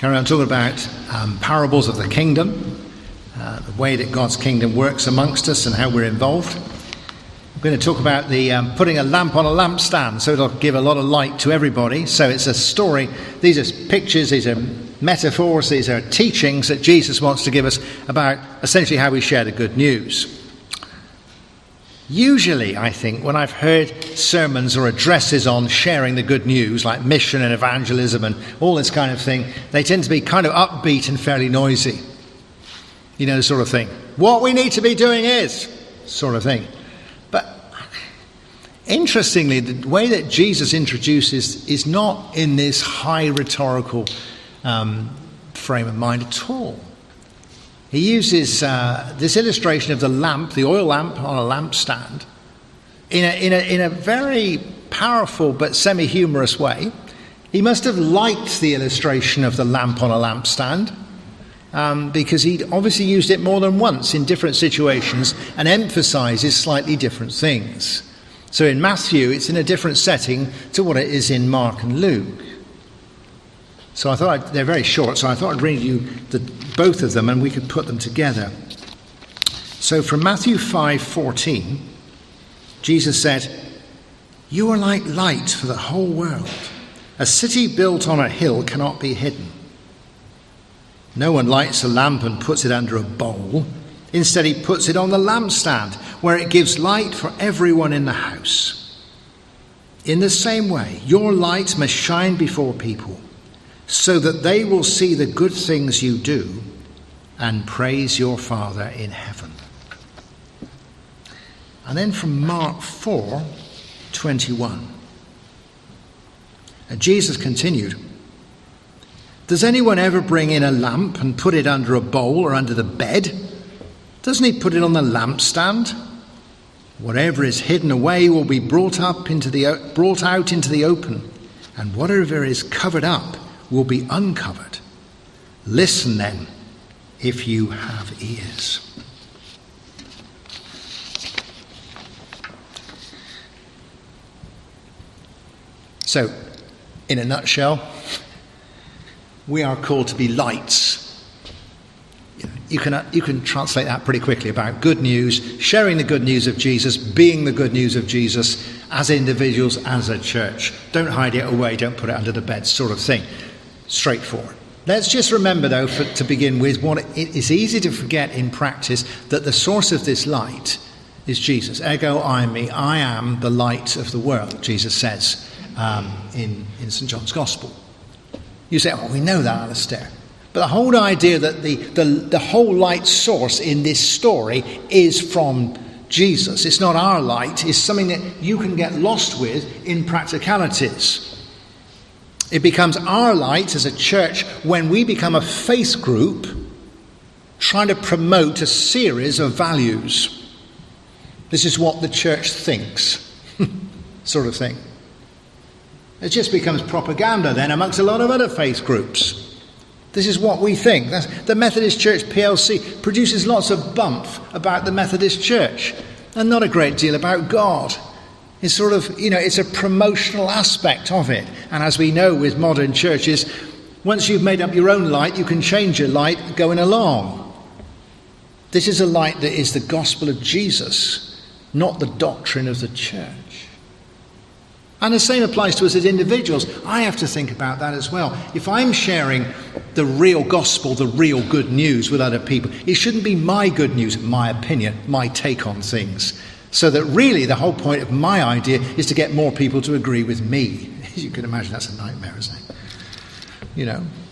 Carry on talking about parables of the kingdom, the way that God's kingdom works amongst us and how we're involved. We're going to talk about the putting a lamp on a lampstand, so it'll give a lot of light to everybody. So it's a story. These are pictures, these are metaphors, these are teachings that Jesus wants to give us about essentially how we share the good news. Usually, I think, when I've heard sermons or addresses on sharing the good news, like mission and evangelism and all this kind of thing, they tend to be kind of upbeat and fairly noisy. You know, the sort of thing. What we need to be doing is, sort of thing. But interestingly, the way that Jesus introduces is not in this high rhetorical frame of mind at all. He uses this illustration of the lamp, the oil lamp on a lampstand, in a very powerful but semi-humorous way. He must have liked the illustration of the lamp on a lampstand because he'd obviously used it more than once in different situations and emphasizes slightly different things. So in Matthew, it's in a different setting to what it is in Mark and Luke. So I thought they're very short, so I thought I'd read you both of them and we could put them together. So from Matthew 5:14, Jesus said, "You are like light for the whole world. A city built on a hill cannot be hidden. No one lights a lamp and puts it under a bowl. Instead, he puts it on the lampstand, where it gives light for everyone in the house. In the same way, your light must shine before people, so that they will see the good things you do and praise your Father in heaven." And then from Mark 4:21, Jesus continued, "Does anyone ever bring in a lamp and put it under a bowl or under the bed? Doesn't he put it on the lampstand? Whatever is hidden away will be brought out into the open, and whatever is covered up will be uncovered. Listen then, if you have ears." So, in a nutshell, we are called to be lights. You can translate that pretty quickly about good news, sharing the good news of Jesus, being the good news of Jesus as individuals, as a church. Don't hide it away, don't put it under the bed, sort of thing. Straightforward. Let's just remember, though, to begin with, it's easy to forget in practice that the source of this light is Jesus. Ego eimi, I am the light of the world, Jesus says in St. John's Gospel. You say, "Oh, we know that, Alastair." But the whole idea that the whole light source in this story is from Jesus. It's not our light. It's something that you can get lost with in practicalities. It becomes our light as a church when we become a faith group trying to promote a series of values. This is what the church thinks, sort of thing. It just becomes propaganda then amongst a lot of other faith groups. This is what we think. The Methodist Church PLC produces lots of bump about the Methodist Church and not a great deal about God. It's sort of, it's a promotional aspect of it. And as we know with modern churches, once you've made up your own light, you can change your light going along. This is a light that is the gospel of Jesus, not the doctrine of the church. And the same applies to us as individuals. I have to think about that as well. If I'm sharing the real gospel, the real good news with other people, it shouldn't be my good news, my opinion, my take on things. So that really the whole point of my idea is to get more people to agree with me. As you can imagine, that's a nightmare, isn't it?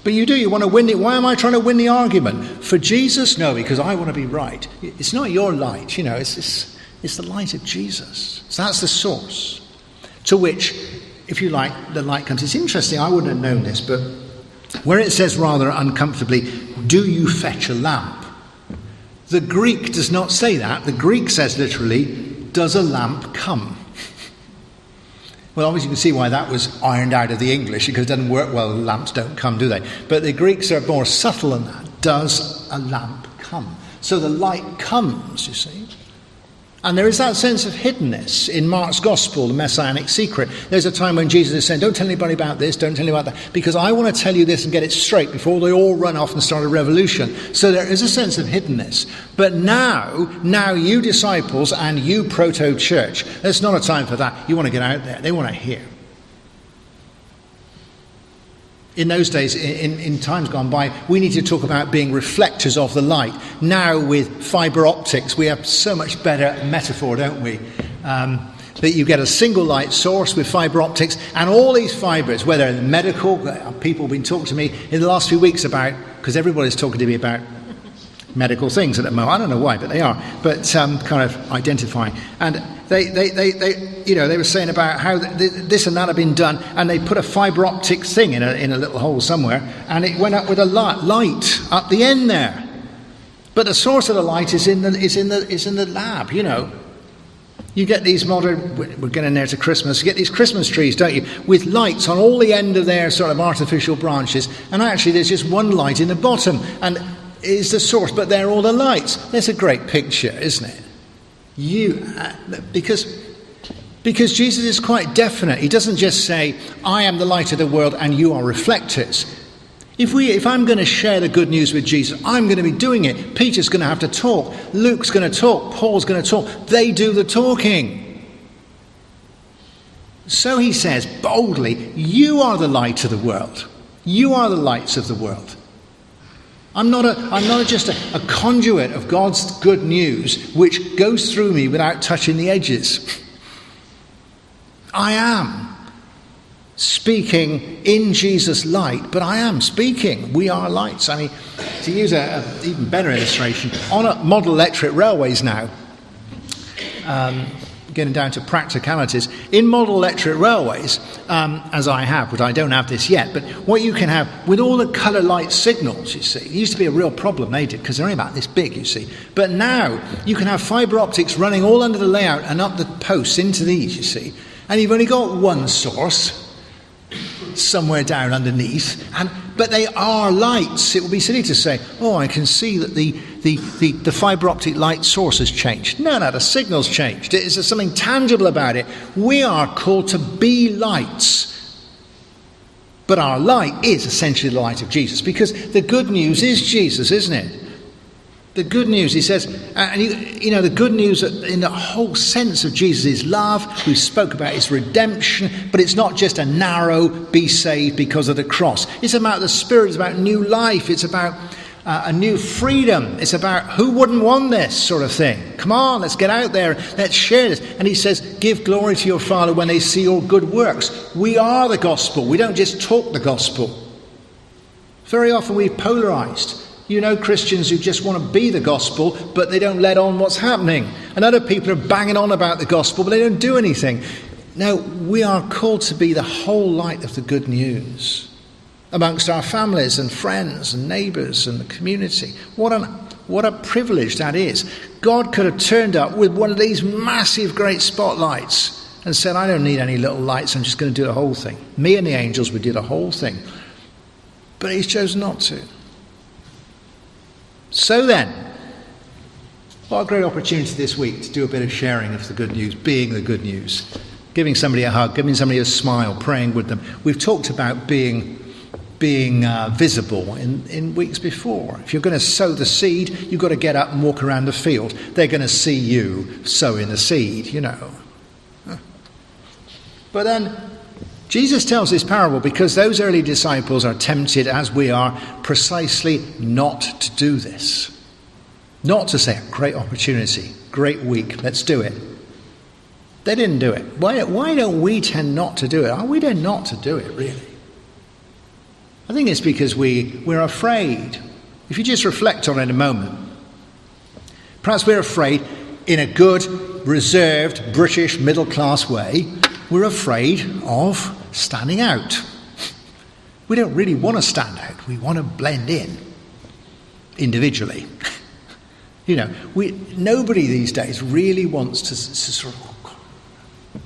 But you want to win it. Why am I trying to win the argument? For Jesus? No, because I want to be right. It's not your light, it's the light of Jesus. So that's the source. To which, if you like, the light comes. It's interesting, I wouldn't have known this, but where it says rather uncomfortably, "Do you fetch a lamp?" The Greek does not say that. The Greek says literally, "Does a lamp come?" Well, obviously you can see why that was ironed out of the English, because it doesn't work well. Lamps don't come, do they? But the Greeks are more subtle than that. Does a lamp come? So the light comes, you see. And there is that sense of hiddenness in Mark's gospel, the messianic secret. There's a time when Jesus is saying, don't tell anybody about this, don't tell anybody about that, because I want to tell you this and get it straight before they all run off and start a revolution. So there is a sense of hiddenness. But now you disciples and you proto-church, there's not a time for that. You want to get out there. They want to hear. In those days, in times gone by, we need to talk about being reflectors of the light. Now with fibre optics, we have so much better metaphor, don't we? That you get a single light source with fibre optics, and all these fibres, whether in medical, people have been talking to me in the last few weeks about, because everybody's talking to me about medical things at the moment. I don't know why, but they are. But kind of identifying. And they were saying about how this and that have been done, and they put a fibre optic thing in a little hole somewhere, and it went up with a light up the end there. But the source of the light is in the lab. You get these modern. We're getting there to Christmas. You get these Christmas trees, don't you, with lights on all the end of their sort of artificial branches, and actually there's just one light in the bottom, and is the source, but they're all the lights. That's a great picture, isn't it? Because Jesus is quite definite. He doesn't just say, I am the light of the world and you are reflectors. If I'm going to share the good news with Jesus, I'm going to be doing it. Peter's going to have to talk. Luke's going to talk. Paul's going to talk. They do the talking. So he says boldly, you are the light of the world. You are the lights of the world. I'm not just a conduit of God's good news which goes through me without touching the edges. I am speaking in Jesus' light, but I am speaking. We are lights. I mean, to use an even better illustration, on a model electric railways now, getting down to practicalities, in model electric railways, as I have, but I don't have this yet, but what you can have, with all the colour light signals, you see, it used to be a real problem, they did, because they're only about this big, you see, but now you can have fibre optics running all under the layout and up the posts into these, you see, and you've only got one source somewhere down underneath, but they are lights. It would be silly to say, oh, I can see that the fibre optic light source has changed. No, the signal's changed. There's something tangible about it. We are called to be lights. But our light is essentially the light of Jesus, because the good news is Jesus, isn't it? The good news, he says, the good news in the whole sense of Jesus' love. We spoke about his redemption, but it's not just a narrow be saved because of the cross. It's about the Spirit, it's about new life, it's about a new freedom. It's about who wouldn't want this sort of thing. Come on, let's get out there, let's share this. And he says, give glory to your Father when they see your good works. We are the gospel. We don't just talk the gospel. Very often we've polarised. Christians who just want to be the gospel, but they don't let on what's happening. And other people are banging on about the gospel, but they don't do anything. No, we are called to be the whole light of the good news amongst our families and friends and neighbours and the community. What a privilege that is. God could have turned up with one of these massive great spotlights and said, I don't need any little lights, I'm just going to do the whole thing. Me and the angels would do the whole thing. But he's chosen not to. So then, what a great opportunity this week to do a bit of sharing of the good news, being the good news, giving somebody a hug, giving somebody a smile, praying with them. We've talked about being visible in weeks before. If you're going to sow the seed, you've got to get up and walk around the field. They're going to see you sowing the seed, But then Jesus tells this parable because those early disciples are tempted, as we are, precisely not to do this. Not to say, great opportunity, great week, let's do it. They didn't do it. Why don't we tend not to do it? Are we tend not to do it, really? I think it's because we're afraid. If you just reflect on it a moment, perhaps we're afraid in a good, reserved, British, middle-class way. We're afraid of standing out. We don't really want to stand out. We want to blend in individually. Nobody these days really wants to sort of,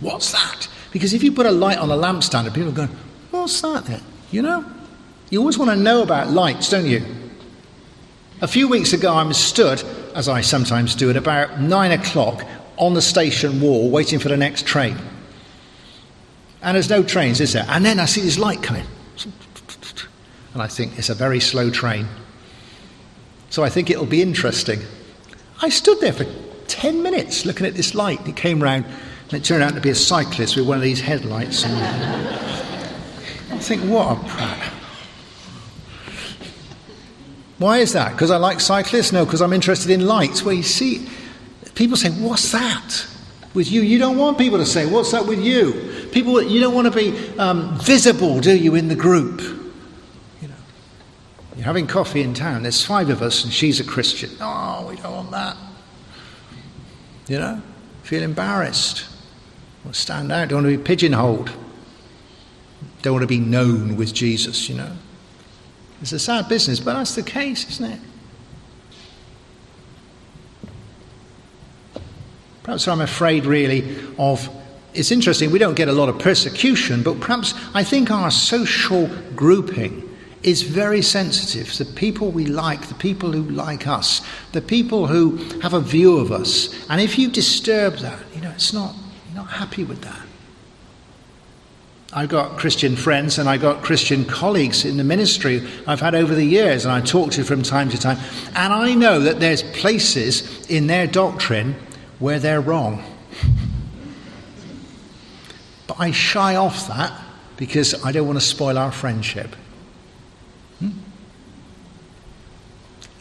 what's that? Because if you put a light on a lampstand and people are going, what's that then? You always want to know about lights, don't you? A few weeks ago I was stood, as I sometimes do, at about 9 o'clock on the station wall waiting for the next train. And there's no trains, is there? And then I see this light coming. And I think it's a very slow train. So I think it'll be interesting. I stood there for 10 minutes looking at this light. It came round and it turned out to be a cyclist with one of these headlights. And I think, what a prat. Why is that? Because I like cyclists? No, because I'm interested in lights. Well, you see, people say, what's that with you? You don't want people to say, what's that with you? People, you don't want to be visible, do you, in the group? You know, you're having coffee in town. There's 5 of us and she's a Christian. Oh, we don't want that. You know, feel embarrassed. Want to stand out. Don't want to be pigeonholed. Don't want to be known with Jesus, you know. It's a sad business, but that's the case, isn't it? Perhaps I'm afraid really of, it's interesting, we don't get a lot of persecution, but perhaps I think our social grouping is very sensitive. The people we like, the people who like us, the people who have a view of us. And if you disturb that, you know, you're not happy with that. I've got Christian friends and I've got Christian colleagues in the ministry I've had over the years, and I talk to from time to time. And I know that there's places in their doctrine where they're wrong. But I shy off that because I don't want to spoil our friendship.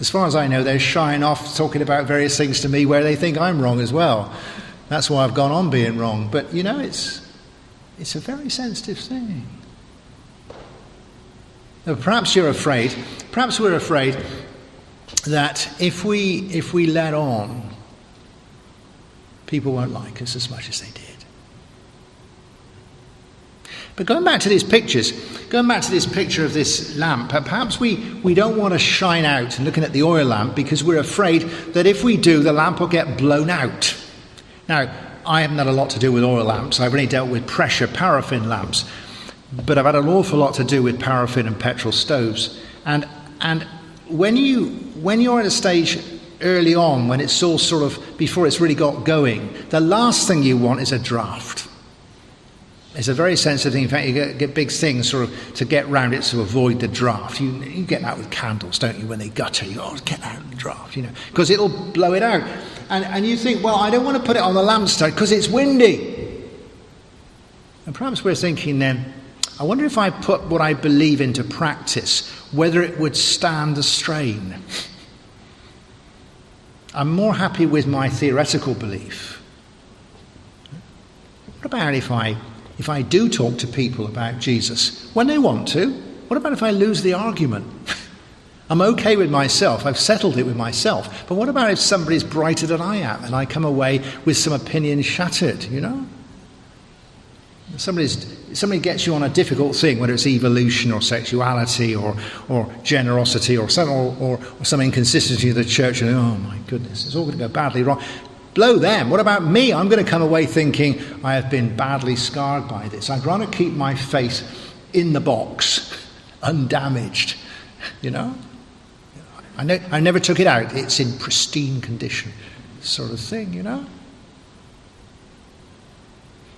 As far as I know, they're shying off talking about various things to me where they think I'm wrong as well. That's why I've gone on being wrong. But, you know, it's a very sensitive thing. Now, perhaps we're afraid that if we let on, people won't like us as much as they did. But going back to this picture of this lamp, perhaps we don't want to shine out and looking at the oil lamp because we're afraid that if we do, the lamp will get blown out. Now, I haven't had a lot to do with oil lamps. I've only dealt with pressure paraffin lamps. But I've had an awful lot to do with paraffin and petrol stoves. And when you're at a stage early on, when it's all sort of, before it's really got going, the last thing you want is a draft. It's a very sensitive thing. In fact, you get big things sort of to get round it to avoid the draft. You get that with candles, don't you? When they gutter, you go, oh, get out of the draft, you know, because it'll blow it out. And you think, well, I don't want to put it on the lampstand because it's windy. And perhaps we're thinking then, I wonder if I put what I believe into practice, whether it would stand the strain. I'm more happy with my theoretical belief. What about if I do talk to people about Jesus when they want to? What about if I lose the argument? I'm okay with myself. I've settled it with myself. But what about if somebody's brighter than I am and I come away with some opinions shattered, you know? Somebody gets you on a difficult thing, whether it's evolution or sexuality or generosity or some inconsistency of the church, and oh my goodness, it's all going to go badly wrong. Blow them. What about me? I'm going to come away thinking I have been badly scarred by this. I'd rather keep my faith in the box, undamaged, you know? I never took it out. It's in pristine condition, sort of thing, you know?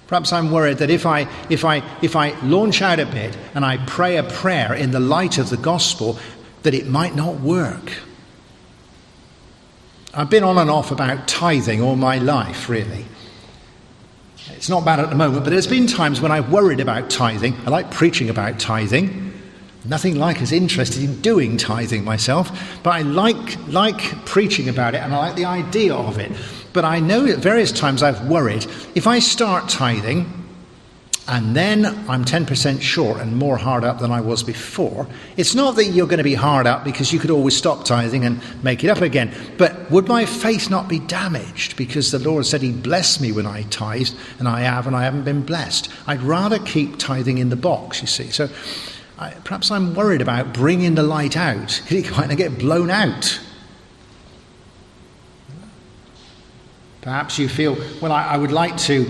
Perhaps I'm worried that if I launch out a bit and I pray a prayer in the light of the gospel, that it might not work. I've been on and off about tithing all my life, really. It's not bad at the moment, but there's been times when I've worried about tithing. I like preaching about tithing. Nothing like as interested in doing tithing myself, but I like preaching about it and I like the idea of it. But I know at various times I've worried, if I start tithing and then I'm 10% short and more hard up than I was before, it's not that you're going to be hard up because you could always stop tithing and make it up again. But would my faith not be damaged because the Lord said he'd bless me when I tithed and I haven't been blessed? I'd rather keep tithing in the box, you see. So perhaps I'm worried about bringing the light out. It might get blown out. Perhaps you feel, well, I would like to,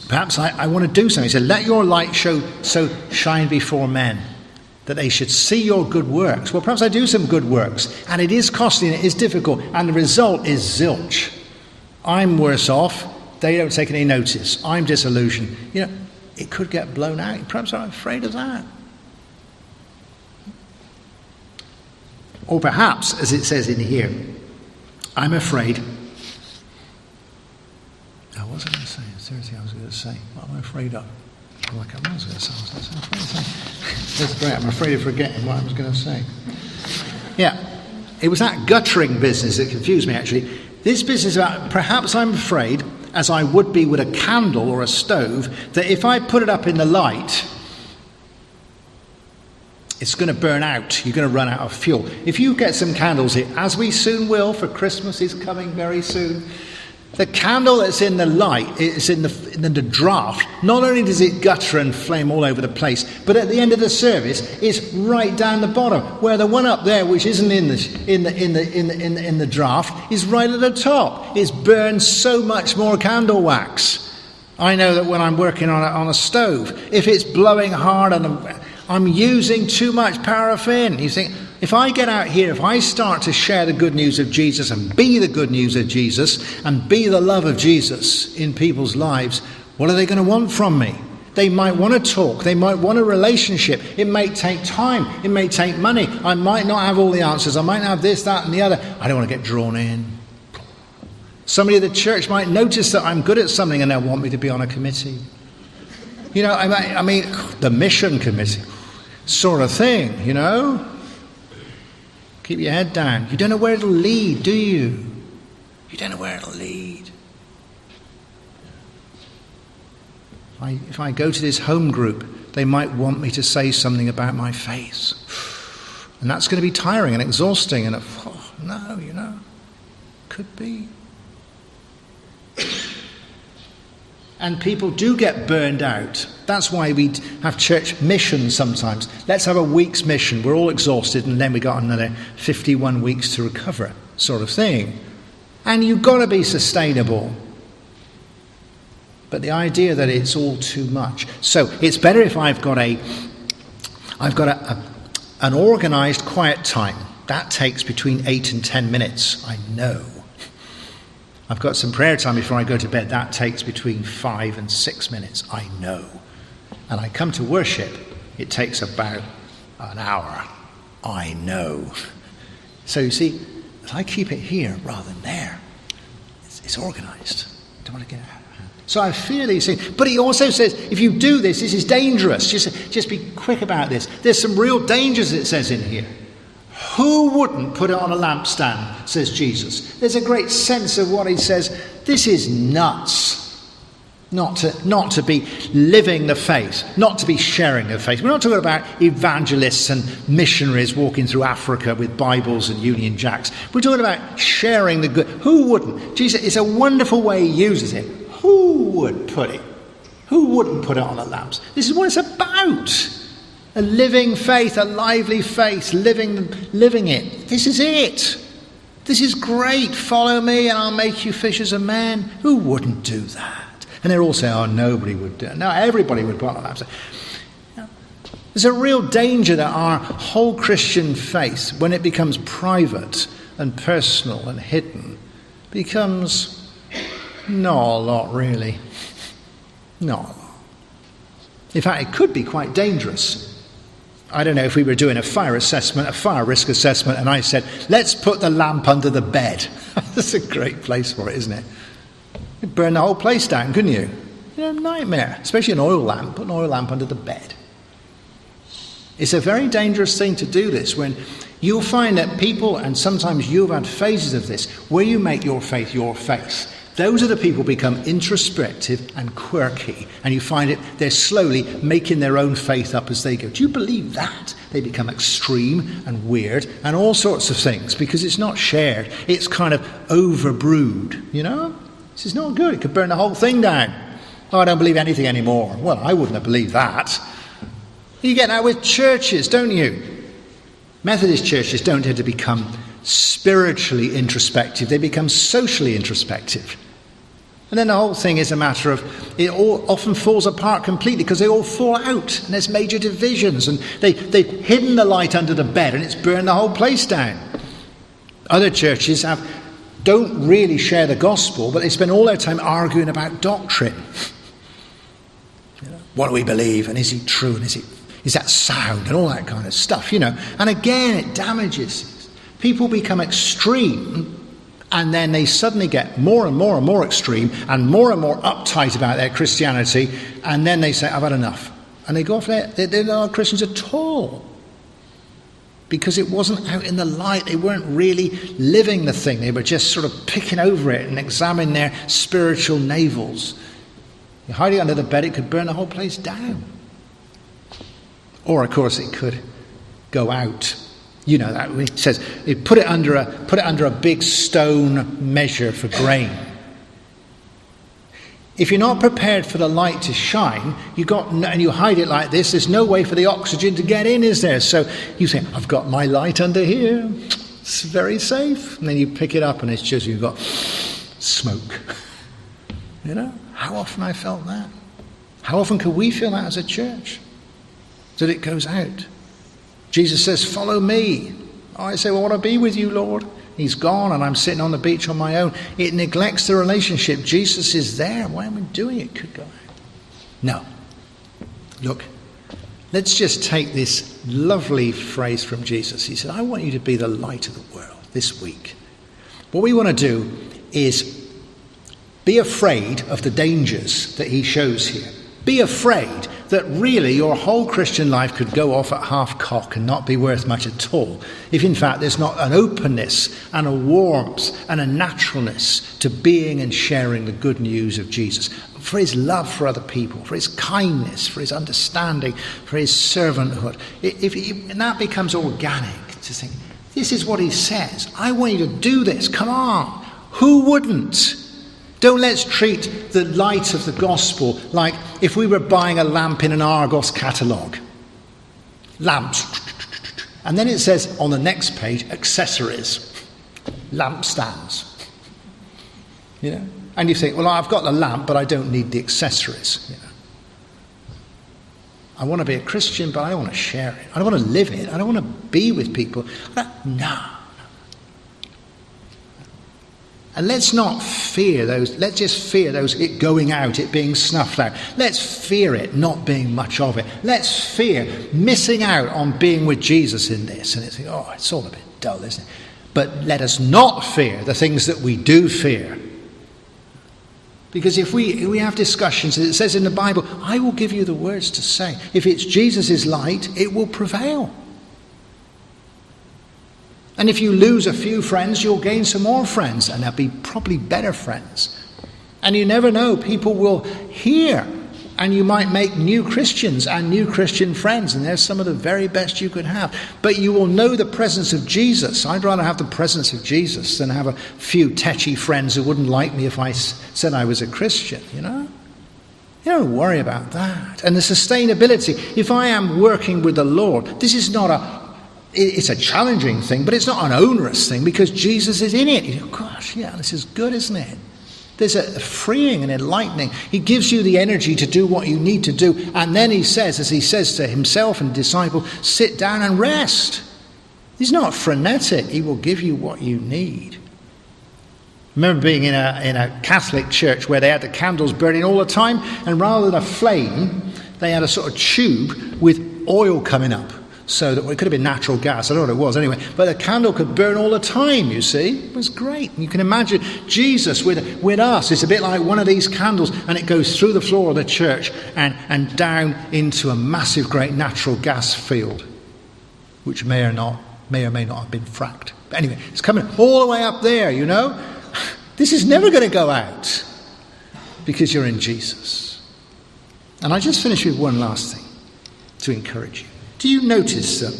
perhaps I want to do something. He said, let your light so shine before men, that they should see your good works. Well, perhaps I do some good works, and it is costly and it is difficult, and the result is zilch. I'm worse off. They don't take any notice. I'm disillusioned. It could get blown out. Perhaps I'm afraid of that. Or perhaps, as it says in here, I'm afraid. What was I going to say? Seriously, I was going to say. What am I afraid of? I'm afraid of saying. I'm afraid of forgetting what I was going to say. Yeah, it was that guttering business that confused me, actually. This business about perhaps I'm afraid, as I would be with a candle or a stove, that if I put it up in the light, it's going to burn out. You're going to run out of fuel. If you get some candles here, as we soon will, for Christmas is coming very soon, the candle that's in the light, it's in the draft. Not only does it gutter and flame all over the place, but at the end of the service, it's right down the bottom, where the one up there, which isn't in the draft, is right at the top. It's burned so much more candle wax. I know that when I'm working on a stove, if it's blowing hard and I'm using too much paraffin, you think, if I get out here, if I start to share the good news of Jesus and be the good news of Jesus and be the love of Jesus in people's lives, what are they going to want from me? They might want to talk. They might want a relationship. It may take time. It may take money. I might not have all the answers. I might have this, that, and the other. I don't want to get drawn in. Somebody at the church might notice that I'm good at something and they'll want me to be on a committee. I mean, the mission committee sort of thing, Keep your head down. You don't know where it'll lead, do you? You don't know where it'll lead. If I go to this home group, they might want me to say something about my faith. And that's going to be tiring and exhausting. And could be. And people do get burned out. That's why we have church missions sometimes. Let's have a week's mission. We're all exhausted and then we got another 51 weeks to recover, sort of thing. And you've got to be sustainable. But the idea that it's all too much. So it's better if I've got an organised quiet time. That takes between 8 and 10 minutes, I know. I've got some prayer time before I go to bed. That takes between 5 and 6 minutes, I know. And I come to worship. It takes about an hour, I know. So you see, if I keep it here rather than there, it's organised. I don't want to get out of hand. So I fear these things. But he also says, if you do this, this is dangerous. Just be quick about this. There's some real dangers, it says in here. Who wouldn't put it on a lampstand, says Jesus. There's a great sense of what he says. This is nuts. Not to be living the faith, not to be sharing the faith. We're not talking about evangelists and missionaries walking through Africa with Bibles and Union Jacks. We're talking about sharing the good. Who wouldn't? Jesus, it's a wonderful way he uses it. Who would put it? Who wouldn't put it on the lamps? This is what it's about. A living faith, a lively faith, living it. This is it. This is great. Follow me and I'll make you fishers of men. Who wouldn't do that? And they're all saying, nobody would do it. No, everybody would put on the lamps. There's a real danger that our whole Christian faith, when it becomes private and personal and hidden, becomes not a lot, really. Not a lot. In fact, it could be quite dangerous. I don't know if we were doing a fire risk assessment, and I said, let's put the lamp under the bed. That's a great place for it, isn't it? You'd burn the whole place down, couldn't you? Nightmare. Especially an oil lamp. Put an oil lamp under the bed. It's a very dangerous thing to do this, when you'll find that people, and sometimes you've had phases of this, where you make your faith your faith. Those are the people who become introspective and quirky, and you find it they're slowly making their own faith up as they go. Do you believe that? They become extreme and weird and all sorts of things because it's not shared. It's kind of overbrewed, This is not good. It could burn the whole thing down. Oh, I don't believe anything anymore. Well, I wouldn't have believed that. You get that with churches, don't you? Methodist churches don't tend to become spiritually introspective. They become socially introspective. And then the whole thing is a matter of, it all often falls apart completely because they all fall out and there's major divisions and they've hidden the light under the bed and it's burned the whole place down. Other churches have don't really share the gospel, but they spend all their time arguing about doctrine. What do we believe? And is he true? And is that sound? And all that kind of stuff, And again, it damages. People become extreme, and then they suddenly get more and more and more extreme and more uptight about their Christianity, and then they say, I've had enough. And they go off there. They're not Christians at all. Because it wasn't out in the light. They weren't really living the thing. They were just sort of picking over it and examining their spiritual navels. You hide it under the bed, it could burn the whole place down. Or, of course, it could go out. You know that. It says, put it under a big stone measure for grain. If you're not prepared for the light to shine, and you hide it like this, there's no way for the oxygen to get in, is there? So you say, I've got my light under here. It's very safe. And then you pick it up and it's just, you've got smoke. How often I felt that? How often could we feel that as a church? That it goes out. Jesus says, follow me. I say, well, I want to be with you, Lord. He's gone and I'm sitting on the beach on my own. It neglects the relationship. Jesus is there. Why am I doing it? Could go out. No. Look, let's just take this lovely phrase from Jesus. He said, I want you to be the light of the world this week. What we want to do is be afraid of the dangers that he shows here. Be afraid that really your whole Christian life could go off at half cock and not be worth much at all, if in fact there's not an openness and a warmth and a naturalness to being and sharing the good news of Jesus, for his love for other people, for his kindness, for his understanding, for his servanthood. And that becomes organic, to think, this is what he says. I want you to do this. Come on. Who wouldn't? Don't let's treat the light of the gospel like if we were buying a lamp in an Argos catalogue. Lamps. And then it says on the next page, accessories. Lampstands. And you think, well, I've got the lamp, but I don't need the accessories. I want to be a Christian, but I don't want to share it. I don't want to live it. I don't want to be with people. No. And let's not fear those, let's just fear those, it going out, it being snuffed out. Let's fear it not being much of it. Let's fear missing out on being with Jesus in this. And it's it's all a bit dull, isn't it? But let us not fear the things that we do fear. Because if we have discussions, it says in the Bible, I will give you the words to say. If it's Jesus' light, it will prevail. And if you lose a few friends, you'll gain some more friends, and they'll be probably better friends. And you never know, people will hear, and you might make new Christians and new Christian friends, and there's some of the very best you could have. But you will know the presence of Jesus. I'd rather have the presence of Jesus than have a few tetchy friends who wouldn't like me if I said I was a Christian, You don't worry about that. And the sustainability, if I am working with the Lord, this is not it's a challenging thing, but it's not an onerous thing because Jesus is in it. You go, gosh, yeah, this is good, isn't it? There's a freeing and enlightening. He gives you the energy to do what you need to do. And then he says, as he says to himself and disciple, sit down and rest. He's not frenetic. He will give you what you need. I remember being in a Catholic church where they had the candles burning all the time, and rather than a flame, they had a sort of tube with oil coming up. So that it could have been natural gas, I don't know what it was anyway, but the candle could burn all the time, you see. It was great. And you can imagine Jesus with us. It's a bit like one of these candles, and it goes through the floor of the church and down into a massive great natural gas field, which may or may not have been fracked. But anyway, it's coming all the way up there, This is never going to go out because you're in Jesus. And I just finish with one last thing to encourage you. Do you notice that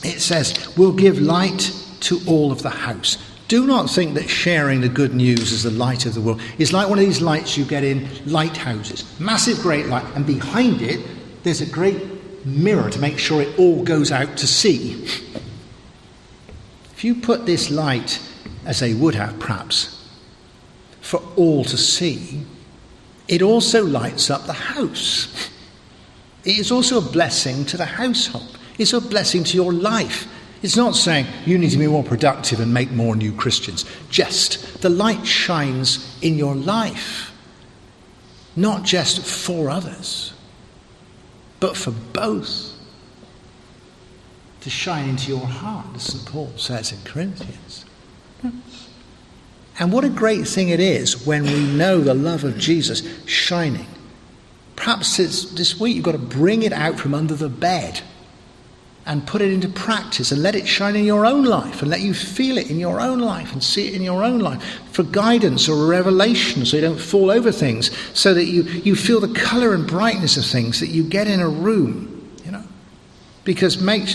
it says, we'll give light to all of the house? Do not think that sharing the good news as the light of the world is like one of these lights you get in lighthouses. Massive great light, and behind it there's a great mirror to make sure it all goes out to sea. If you put this light, as they would have perhaps, for all to see, it also lights up the house. It is also a blessing to the household. It's a blessing to your life. It's not saying you need to be more productive and make more new Christians. Just the light shines in your life, not just for others, but for both. To shine into your heart, as St. Paul says in Corinthians. And what a great thing it is when we know the love of Jesus shining. Perhaps this week you've got to bring it out from under the bed and put it into practice and let it shine in your own life and let you feel it in your own life and see it in your own life for guidance or revelation, so you don't fall over things, so that you feel the colour and brightness of things that you get in a room. Because make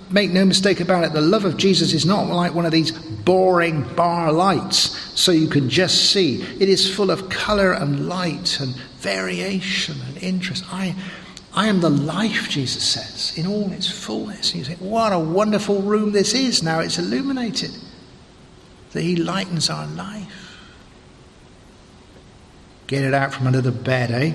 no mistake about it, the love of Jesus is not like one of these boring bar lights so you can just see. It is full of colour and light and variation and interest. I am the life, Jesus says, in all its fullness. And you think, what a wonderful room this is now it's illuminated. That he lightens our life. Get it out from under the bed, eh?